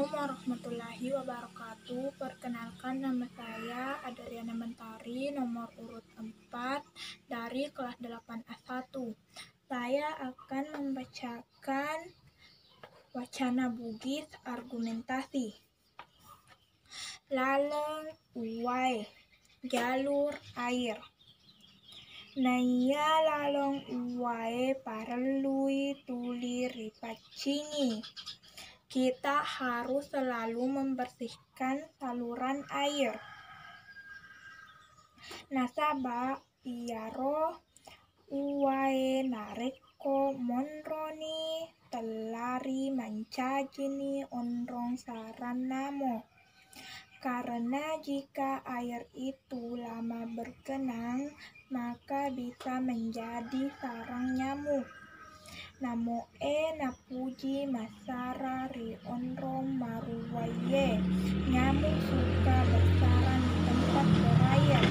Assalamualaikum warahmatullahi wabarakatuh. Perkenalkan, nama saya Adriana Mentari, nomor urut 4 dari kelas 8A1. Saya akan membacakan wacana Bugis argumentasi. Laleng uwai jalur air. Naya lalong uwai parelui tuli ripacingi. Kita harus selalu membersihkan saluran air. Nasaba iaro uwae nareko monroni telari mancajini onrong saranamo. Karena jika air itu lama bergenang, maka bisa menjadi sarang nyamuk. Namo napuji masara ri onrong maruwaye. Nyamuk suka bersarang di tempat berair.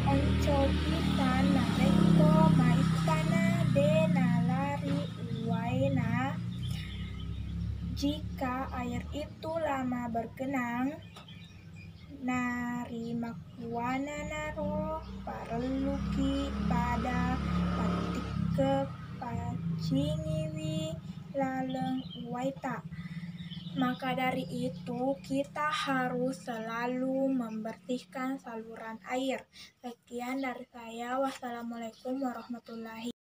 Onco bisa nareko maistana de nalari uwaina. Jika air itu lama bergenang, nari makuana naro pareluki pada patik ke pacingiwi laleng uwaita. Maka dari itu kita harus selalu membersihkan saluran air. Sekian dari saya. Wassalamualaikum warahmatullahi